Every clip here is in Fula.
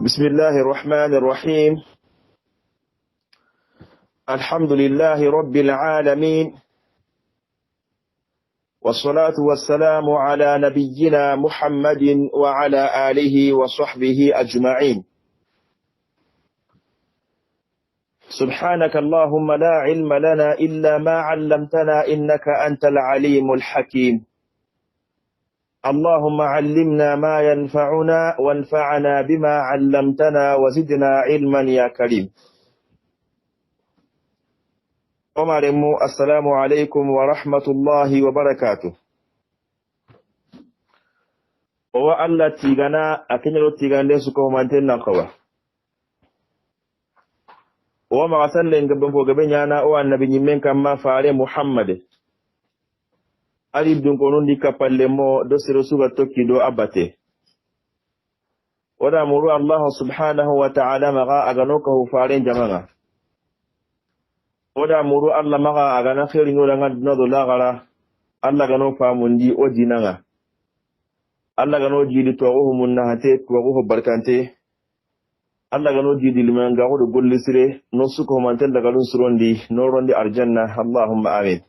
بسم الله الرحمن الرحيم. الحمد لله رب العالمين، والصلاة والسلام على نبينا محمد وعلى آله وصحبه أجمعين. سبحانك اللهم لا علم لنا إلا ما علمتنا إنك أنت العليم الحكيم. اللهم علمنا ما ينفعنا وانفعنا بما علمتنا وزدنا علما يا كريم. أمرمو السلام عليكم ورحمة الله وبركاته. وألا تيغانا أكنيرو تيغاندي سكو مانتين نقوى وما غسلين قبل فوق بنيانا والنبي نمين كما فعلي محمد Ali dun konon di kapal lemo do sirosuga tokki do abate. Wada muru Allah subhanahu wa ta'ala maga agano ka hufaren jamanga. Wada muru Allah maga agana khairin ulanga duna do lagara. Allah gano famundi o dinanga. Allah gano jidi to go munna hate to go barkante. Allah gano jidi limanga go gollisire no suko mantel daga dun surondi no rondi arjanna. Allahumma amin.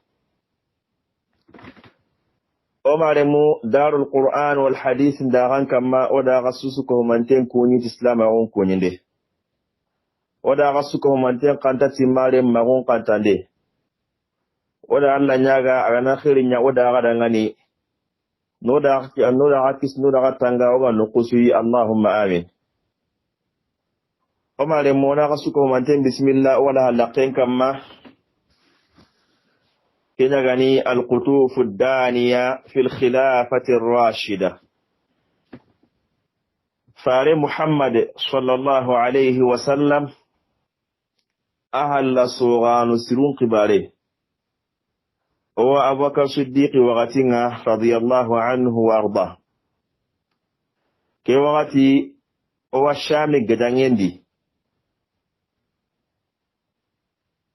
Omaremu darul Qur'an wal hadith ndagan kama oda gasusu ko manten kuni islam agon kuninde oda gasusu ko manten kanta timare magon kantande oda Allah nyaga agana khairin nya oda gada ngani noda hakis noda tanga oga nukusuyi Allahumma amin. Omaremu na gasusu ko manten bismillah wala halaqen kama كنغني القطوف الدانية في الخلافة الراشدة. فاري محمد صلى الله عليه وسلم أهل صغان سرون قبالي هو أبو بكر الصديق وغتنا رضي الله عنه وأرضاه كي وغتي هو الشام قدنين دي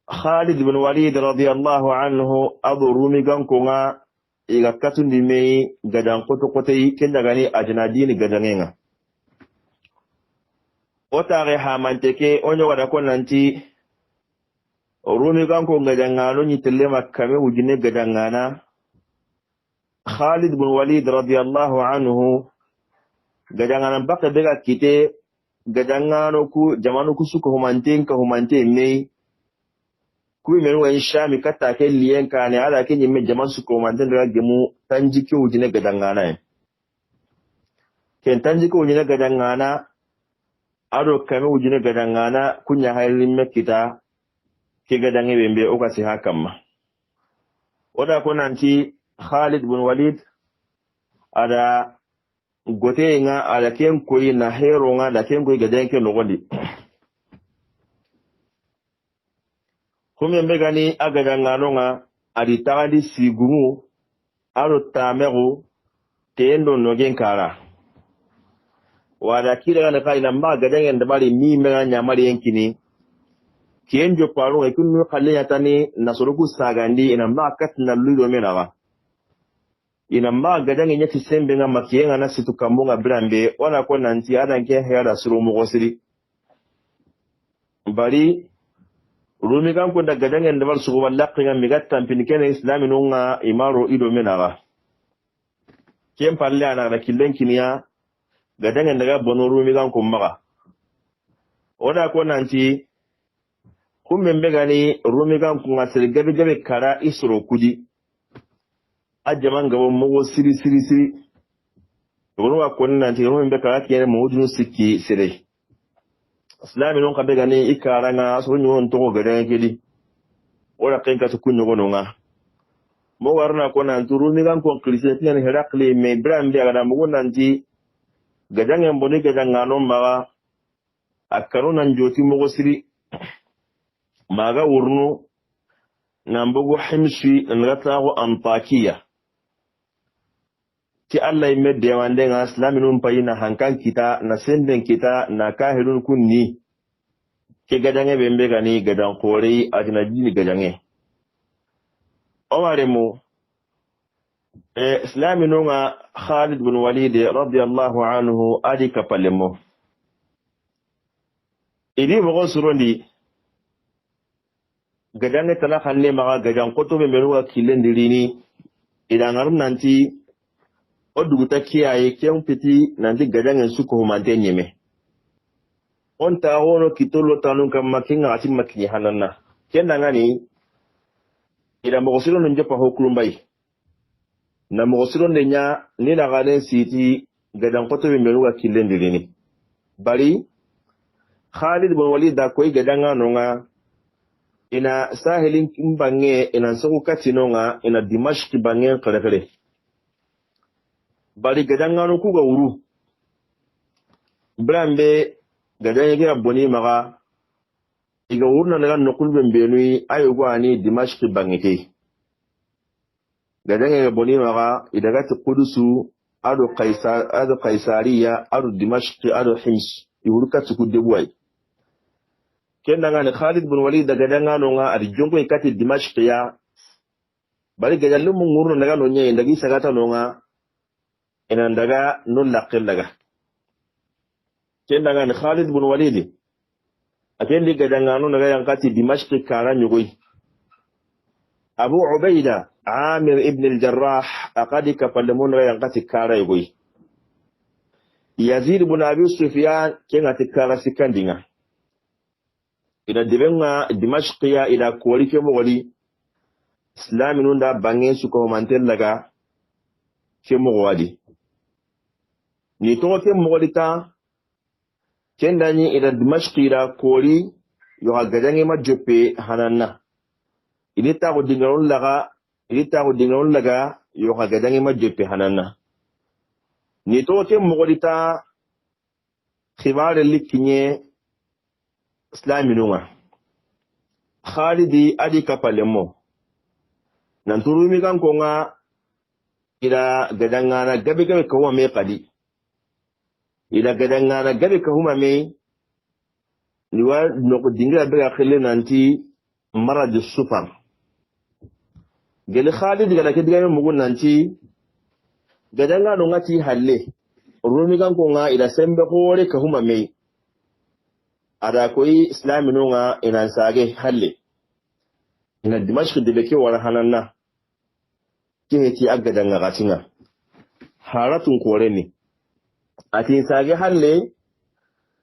Khalid bin Walid radiyallahu anhu adu rumi gankunga iga katundi mei gadan kote kenda gani ajnadini gadanenga. Otare hamanteke onyo wada konanti rumi gankunga gadangano nyitelema kame ujine gadangana. Khalid bin Walid radiyallahu anhu gadangana baka bega kite gadangano ku jamanu kusuko humante mei kuwi menu wa shami kata ke liyen ka ne ala ke nyimme jaman su ko manten daga gemu tanji ke wujine gadangana en ken tanji ko wujine gadangana ado kame wujine gadangana kunya haylin mekita ke gadange bembe o kasi hakamma oda ko nanti Khalid bin Walid ada gote nga ala ken koyi na hero nga da ken koyi gadange no gondi Kumi mbegani agadangano nga aditagadi sigumu aro tameru teendo nogenkara. Wada kila gana kaina mba gadange ndabali mimega nyamari yenkini. Kienjo paru ekunu kale yatani nasoroku sagandi ina mba katina luido menawa. Ina mba gadange nyati sembe nga makienga nasi tukamunga brambe wana kwa nanti adanke heyada suru mugosiri. Bari Rumi kan ko daga dangen da bar su go laqi ngam mi gatta pinikene islami nunga imaro ido menaga kem palle ana da killen kiniya ga dangen daga bono rumi kan ko maga oda ko nanti kumme mbegani rumi kan ko ngasir gabe kara isro kudi ajjaman gabo mugo siri ruwa ko nanti rumi mbeka kiyene mo wujun sikki sire Islami non kabe gani ikaranga so nyon to gadan kedi ora kenka to kunyo gononga mo warna ko nan turu mi gan ko kristian tian herakli me brandi aga mo nanti gadan en boni gadan ngano maga akaro nan joti mo gosiri maga wurnu nambugo himshi ngatago Antakiya ki Allah imedde wande nga Islami non payina hankan kita na senden kita na kahirun kunni ke gadange bembe gani gadan kore ajnabi gadange omaremu Islami non Khalid bin Walid radiyallahu anhu adi kapalemo idi mo surondi gadange tala khalle maga gadan koto be meruga kilendirini ida ngarum nanti o duguta kiyaye ken piti nanti gadange suko humante nyeme on ta hono kitolo tanun kam makinga ati makinyi hananna kenda ngani ida mo siro no njopa hokulumbai na mo siro nya ni na galen siti gadan koto be meruga kilendirini bari Khalid bin Walid da koy gadanga nonga ina sahilin kimbange ina soku katinonga ina Dimashq bange kare bari gadanga no kuga wuru brambe gadanga gira boni maga iga wurna daga nokul bembenu ayo ani Dimashq bange ke gadanga boni maga idaga ti Qudusu ado Qaisariya ado Dimashq ado Hims iwurka tuku debuai kenda ngani Khalid bin Walid daga danga nonga adi jongo ikati Dimashq ya bari gajallu mun ngurno daga nonye ndagi sagata nonga ina daga non laqil daga kenda ngani Khalid bin Walid akendi gadanga non daga yankati Dimashq kana nyugoi Abu Ubaida Amir ibn al-Jarrah aqadi kapalamun daga yankati kara yugoi Yazid bin Abi Sufyan kengati kara sikandinga ida dibenga Dimashqiya ida kori ke mogoli islaminun da bangen su ko mantel laga ke mogwadi ni to ke mogoli ta kendani ida Dimashqira kori yo gadange ma joppe hananna idita ko dingaron laga yo gadange ma joppe hananna ni to ke mogoli ta khibare likinye islaminunga Khalidi adi kapalemo nanturumi kan konga ida gadangana gabe kawa me kadi ida gadangana gabe kahuma me niwa noko dingira bega khile nanti marad sufar gele Khalidi gada kidiga mugun nanti gadangana ngati halle rumi kan konga ida sembe hore kahuma me ada koyi islaminunga ina sage halle ina Dimashq debeke wala hananna kiheti agadanga gatinga haratun kore ne ati sage halle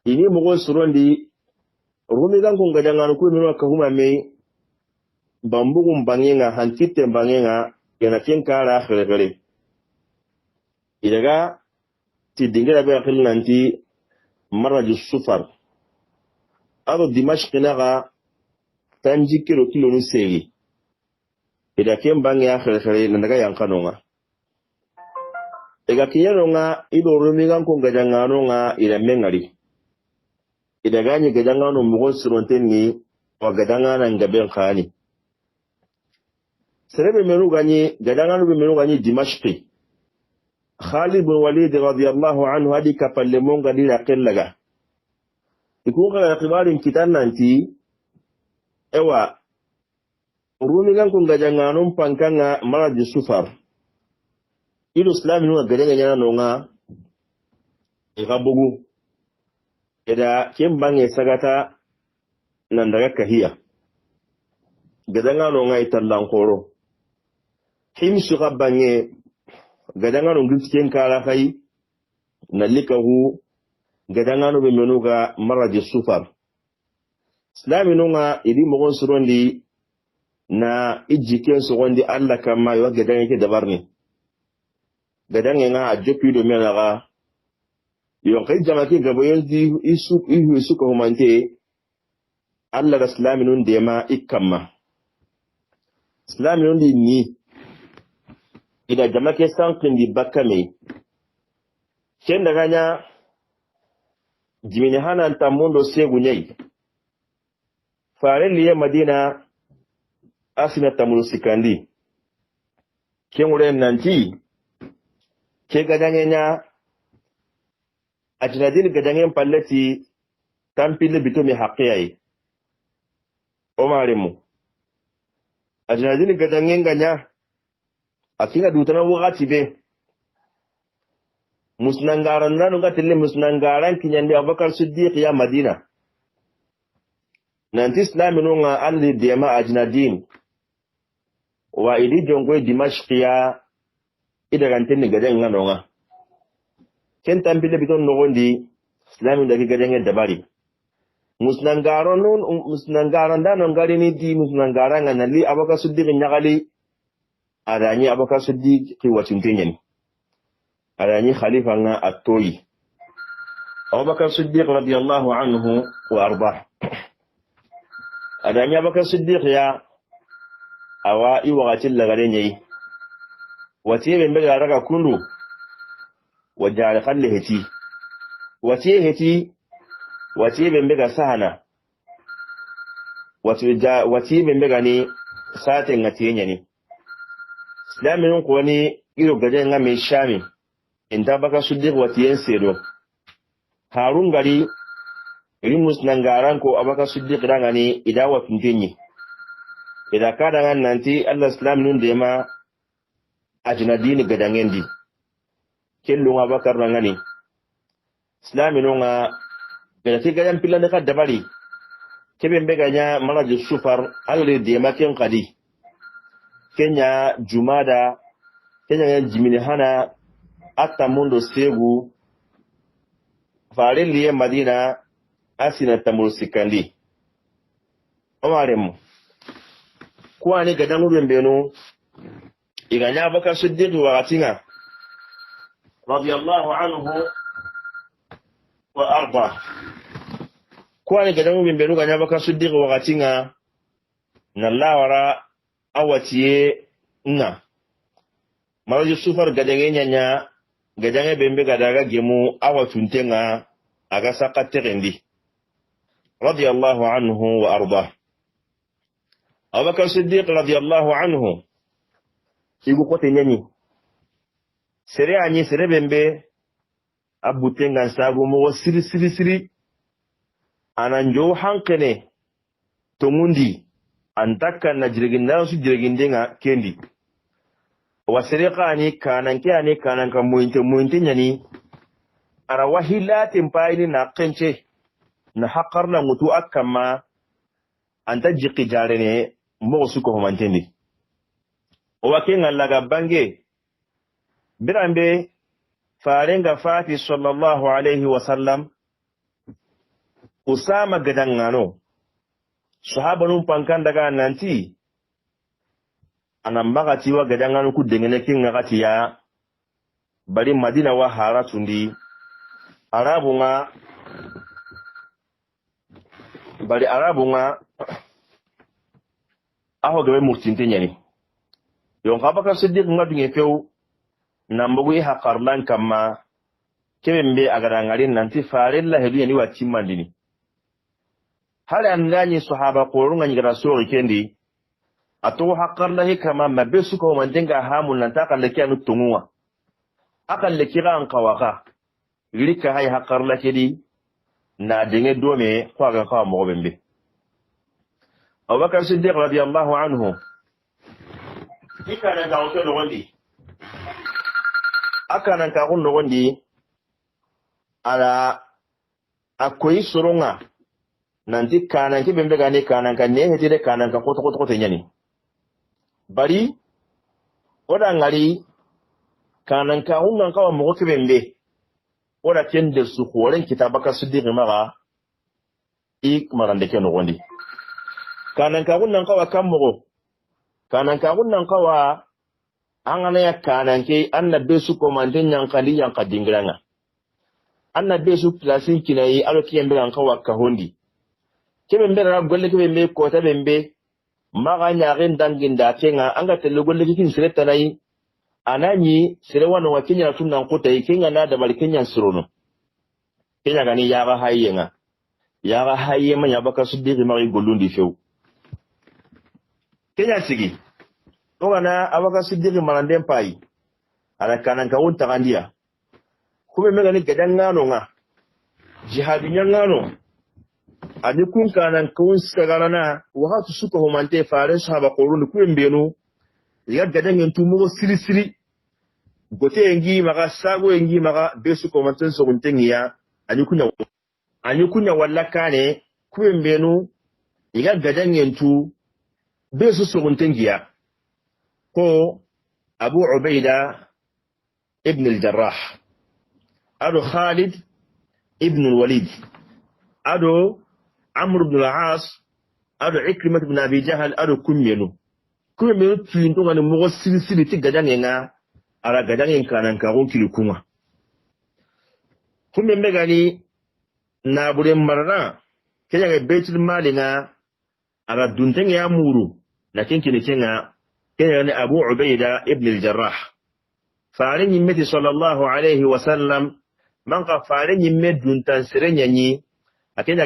ini mugo surondi rumi gangun gadanga ko minwa kahuma me bambugum bangenga hankite bangenga yana kenkara khere idaga ti dingira be khilnanti maraju sufar ado Dimashq naga tanji kilo nu segi ida kembange ya khere ndaga yankanonga ega kiyanonga ido rumi ganko gadanga nonga ida mengari ida ganye gadanga no mugo surontenni wa gadanga na ngaben khani serebe menu ganye gadanga no menu ganye Dimashq Khalid bin Walid radiyallahu anhu hadi kapalle monga dira kellaga ikunga ya kibarin kitan nanti ewa urumi ganko gadanga non pankanga maradi sufar ilu islami nunga gadanga nyana nonga igabugu eda kembange sagata nandaga kahiya gadanga nonga itallankoro himsu gabange gadanga nonga ken kala kai nalikahu gadanga no be menuga maradi sufar islami nunga idi mogon surondi na ijiken sogondi alla kama yo gadanga ke dabarni gadanga nga ajopi do menaga yo kai jamake gaboyendi isu ko humante alla ga islami nun dema ikamma islami nun ni ida jamake sankindi bakame kenda ganya jimini hanan tamundo segu nyai fare liye Madina asina tamulu sikandi kengure nanti ke gadangenya ajinadini gadangen palleti tampile bitomi haqiyai omarimu ajinadini gadangen ganya akinga dutana wakati be musnangaran nanu gatille musnangaran kinyandi Abubakar Siddiq ya Madina nanti islaminu nga alli dema ajnadin wa idi jongo dimashqiya idagantenni gaden nga nonga ken tampile biton nogondi islamin dagi gaden dabari musnangaron da non gari ni di musnangara nga nali abaka siddiq nyagali adani abaka siddiq ki watintenyen adani khalifa nga atoyi abubakar siddiq radiyallahu anhu wa arda adani abaka siddiq ya awa iwagatin lagare nyai wati be mbega raga kundu wajal khalle heti wati be mbega sahana wati be mbega ni sate ngati nyani islamin ko ni iro gaje nga me shami inda baka siddiq wati yensedo harun gari rimus nangaran ko abaka siddiq rangani idawa fintenyi ida kada ngan nanti Allah islam nun dema ajnadini gadangendi kellu nga bakar rangani islam nunga bela ti gadan pilane ka dabari kebe mbeganya manaji sufar agre dema ken qadi kenya jumada kenya jimini hana atta mundo segu fareliye madina asina tamul sikandi omaremu kwani gadan rubembeno iganya Abubakar Siddiq wagatinga radiyallahu anhu wa arda kwani gadan rubembeno ganya Abubakar Siddiq wagatinga nallawara awatiye nga maraji sufar gadange nyanya gadange bembe gadaga gemu awatuntenga aga sakaterendi radiyallahu anhu wa arda Abubakar Siddiq radiyallahu anhu igu kote nyani sere anyi sere bembe abutenga sagu mo siri ananjo hankene tomundi antaka na jirginda su jirgindenga kendi wa sere qani kanan ka muinte nyani ara wahila timpaini na kenche na haqqarna mutu akama anta jiqi jarene mo su ko mantendi o wakenga laga bange birambe farenga fati sallallahu alaihi wasallam usama gadangano sahaba num pankan daga nanti anambagati wa gadangano ku dengene kinga gatiya bari madina wa haratundi arabunga aho gabe murtinte nyani yon Abubakar Siddiq ngadunge few nambugo haqqarlan kama kembe agarangarin nanti farilla helu yani wati mandini hala angani sahaba qorunga nyigara sori kendi ato haqqarlahi kama mabesu ko mandenga hamun nanta kan leki anu tungwa akan leki ran qawaka lika hay haqqarla kedi na denge dome ko aga ka mo bembe Abubakar Siddiq radiyallahu anhu ikana ga oto nogondi akana ka gun nogondi ala akoyi soronga nanti kana ke bembe gane kana ka ne hete de kana ka koto nyani bari oda ngari kana ka unga ka mo ke bembe oda kende su horen kitabaka Siddiq maga ik marande ke nogondi kana ka gunnan ka wa kammo kanan ka gunnan kawa an ana ya kanan ke annabe su komanden yankali yanka dingiranga annabe su plasin kinayi alo kiyembe kan kawa ka hondi kebe mbera golle kebe me ko ta bembe maga nyaaren dangin da kenga anga tele golle kikin sireta nayi anani sire wano wa kenya tunan kota yi kenya na da bal kenya sirono kenya gani ya ga hayyenga ya ga hayye man ya baka su diri mari gollundi few kenya sigi ogana Abubakar Siddiq maranden pai ala kanan ka wonta gandiya kuma mega ni gadangano nga jihadi nyangano ani kun kanan ka won sagarana wa hatu suka humante fare sahaba qorun ku mbenu ya gadangen tumugo siri gote engi maga sago engi maga besu ko manten so guntengiya ani kunya walla kane ku mbenu iga gajangentu be su suguntengiya ko Abu Ubaida ibn al-Jarrah ado Khalid ibn al-Walid ado Amr ibn al-As ado Ikrimah ibn Abi Jahl ado kummenu tuinto ngani mogo siri ti gajangenga ara gajangen kanan ka gon kuma kumme gani na bure marana kenya ga baitul malinga ara duntenge ya muru na kinkini kenga kenya ni Abu Ubaida ibn al-Jarrah farin yimmeti sallallahu alaihi wasallam man ka farin yimme duntan sirenya ni akenya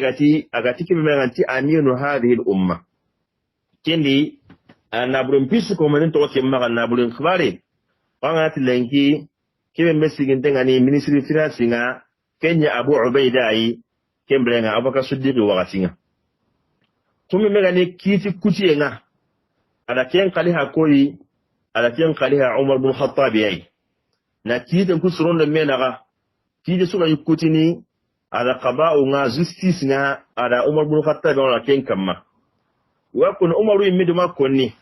agati kimeganti aminu hadhihi al-umma kendi na bure mpisu ko manin to ke maga na bure khbare wanga tilenki kibe mesigin tengani ministry finance nga kenya Abu Ubaida ai kembrenga Abubakar Siddiq wagatinga tumi megani kiti kutiyenga ala ken qaliha koyi ala ken qaliha Umar bin Khattab ai na kiti kusuron da menaga kiti suka yukutini ala qaba'u nga justice nga ala Umar bin Khattab wala ken kamma wa kun Umaru yimidu makonni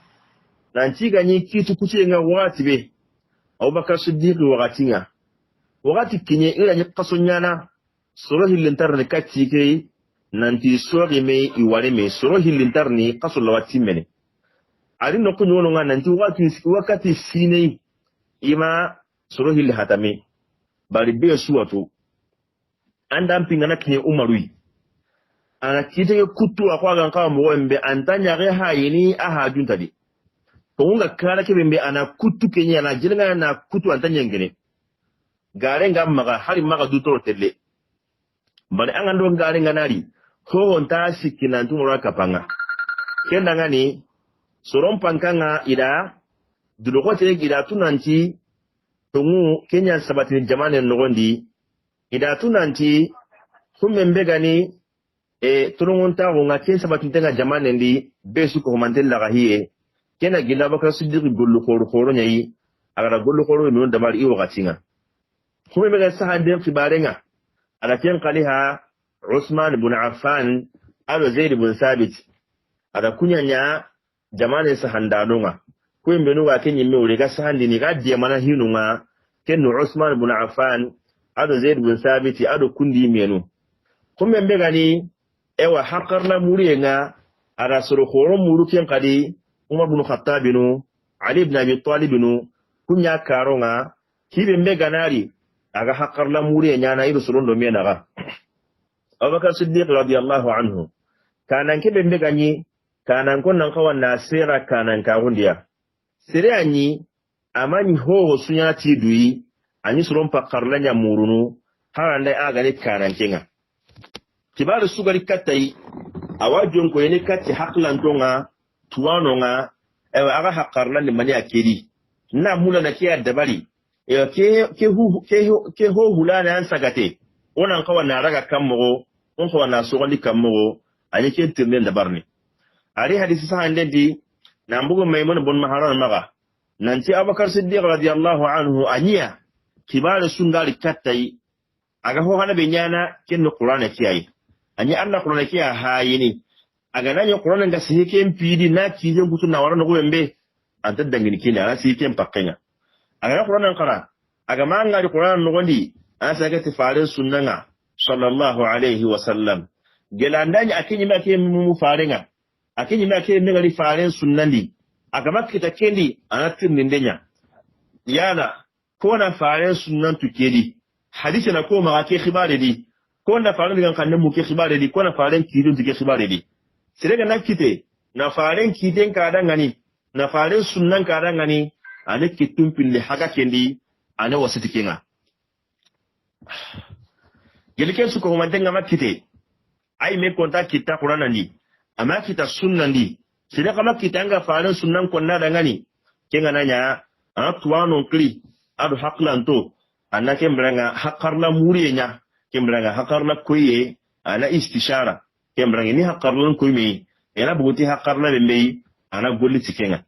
nanti ganyi kiti kutiyenga wati be Abubakar Siddiq wagatinga wagati kinye ila ni kasonyana soro hilintar ni kati ke nanti sori me iwale me soro hilintar ni kaso lawati mene ari no kunyo nga nanti wakati sine ima soro hil hatame bari be suwatu anda mpinga na kinye Umarui ana kite kutu akwa ganka mwembe antanya re hayini aha juntadi konga kala ke bembe ana kutu kenya na jilinga na kutu antanya ngene garenga maga hari maga dutoro telle bari an ando garenga nari ho honta sikina ntumura kapanga kenda ngani soron pankanga ida dulokote ida tunanti tungu kenya sabati jamane nogondi ida tunanti kumembe gani turungunta wonga ken sabati tenga jamane ndi besu ko mantella gahiye kena gila Bakar Siddiq gollu khoro nyai agara gollu khoro no damari iwo gatinga kuma mega sahande khibarenga ala ken qaliha Usman ibn Affan alo Zaid ibn Sabit ada kunyanya jamane sahandanunga kwembe nuga kenyi meure ga sahandi ni ga die mana hinunga kenu Usman ibn Affan ado Zaid ibn Sabit ado kundi menu kuma mega ni ewa hakarna muriyenga ada soro khoro muru ken qadi Umar ibn Khattab binu Ali ibn Abi Talib binu kunya karonga kibe mega nari aga hakarla muri nyana iru surondo menaga Abubakar Siddiq radiyallahu anhu kanan kebe mega ni kanan konnan kawan nasira kanan ka hundiya sire anyi amani ho sunya ti duyi anyi suron pakarla nya murunu harande aga ni kanan kinga kibaru sugari katai awajon ko ni katti haklan tonga tuwano nga ewa aga hakarla ni mani akiri na mula na kia dabari ke ho hulana an sagate onan kawan na raga kammo on kawan na sogandi kammo ani ke tirnen dabarni ari hadisi sahande di na mbugo Maimun bon Maharan maga nanti Abubakar Siddiq radiyallahu anhu aniya kibare sungali kattai aga ho hana benyana kenno Qur'ana kiyai ani Allah Qur'ana kiya hayini aga nanyo Qur'ana nga sihiken pidi na kijen kutu na warano wembe anta dangini kini ana sihiken pakkenya aga Qur'ana qara aga manga di Qur'ana nogondi asa ga tifare sunnanga sallallahu alaihi wasallam gelandani akinyi make mu farenga akinyi make megali faren sunnandi aga makita kendi anatin nindenya yana ko na faren sunnan tukedi hadisi na ko ma ke khibare di ko na faren digan kanne mu ke khibare di ko na faren kidun ke khibare di sirega nakite na faren kiden ka dangani na faren sunnan ka dangani ane kitum pilli haga kendi ane wasiti kenga gelike su ko mantenga makite ai me konta kita Qur'ana ndi ama kita sunna ndi sirega kama kitanga faren sunnan konna dangani kenga nanya tuwano kli adu haklanto anake mbranga hakarla murienya kembranga hakarla koye ana istishara kembranga ni hakarla koye ena buguti hakarla bembe ana golli tikenga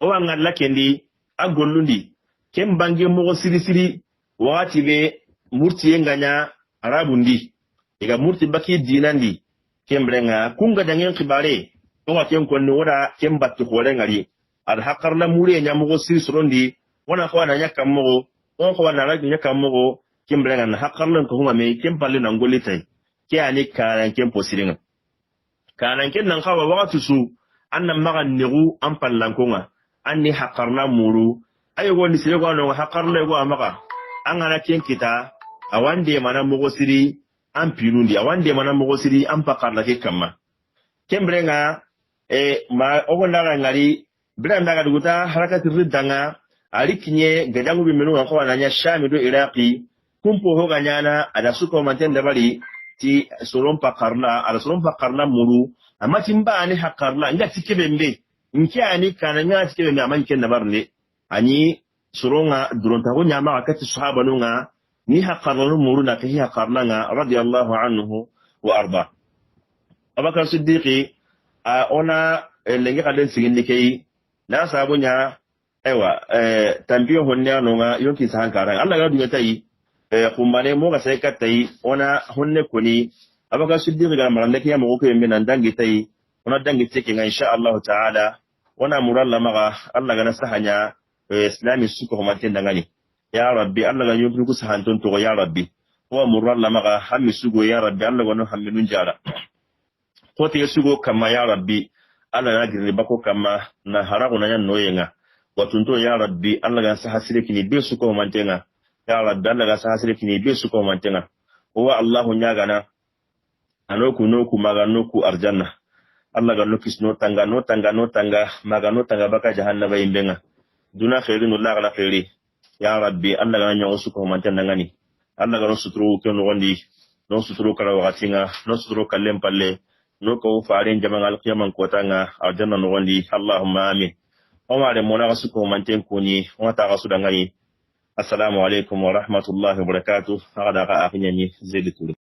o anga lakendi agollundi kembange mo siri wakati be murti enganya arabundi ega murti baki dinandi kembrenga kunga dangen kibare o wa ken konni wora ken battu hore ngari al haqqarna mure nya mo sir surondi wana ko na nyaka mo on ko na ragi nyaka mo kembrenga na haqqarna ko huma me ken palle na ngolitai ke ani karan ken posiringa kanan ken nan kawa wakatu su annan magan nigu an pallankonga anni haqqarna muru ayo woni sire ko no haqqarna go amaka an gana ken kita awande mana mo siri an pinundi awande mana mo siri an pakarla ke kamma kembrenga ma ogondara ngari branda ga duguta harakati riddanga ali kinye gadangu bi menu ko wananya shami do iraqi kumpo ho ganyana ada suko mantende bari ti soron pakarla ala soron pakarla muru amma timba ani hakarla nga tikebe mbe nki ani kana nga tikebe mbe amanke nabarne ani soronga duronta ko nyama akati sahaba nunga ni hakarla muru na ki hakarla nga radiyallahu anhu wa arda abakar siddiqi ona lengi kalen sigindi kay na sabunya ewa tambiyo honne nonga yonki sahankara Allah ga dunya tayi kumbane mo ga sai katai ona honne koni abaka siddiqi ga marande kiya mo ko yembe nan dangi tayi ona dangi teke nga insha Allah taala ona muralla maga Allah ga nasahanya islami suko ko matin dangani ya rabbi Allah ga yobru ku sahanton to ya rabbi wa muralla maga hammi sugo ya rabbi Allah ga no hamminun jara ko te sugo kama ya rabbi Allah ga girri bako kama na haragu na yan noyenga watunto ya rabbi Allah ga sahasire kini be suko mantenga ya rabbi Allah ga sahasire kini be suko mantenga wa Allahu nyagana anoku noku maga noku arjanna Allah ga nokis no tanga maga no tanga baka jahannaba imbenga duna khairin Allah ga khairi ya rabbi Allah ga nyawo suko mantenga ngani Allah ga no suturu ke no gondi no suturu kala wakatinga no suturu kallem palle no ko faaren jaman alqiyaman ko tanga arjanna no gondi Allahumma amin o mare mona ga suko manten ko ni o ta ga sudangani assalamu alaikum wa rahmatullahi wa barakatuh aga da ka afinya ni zaidu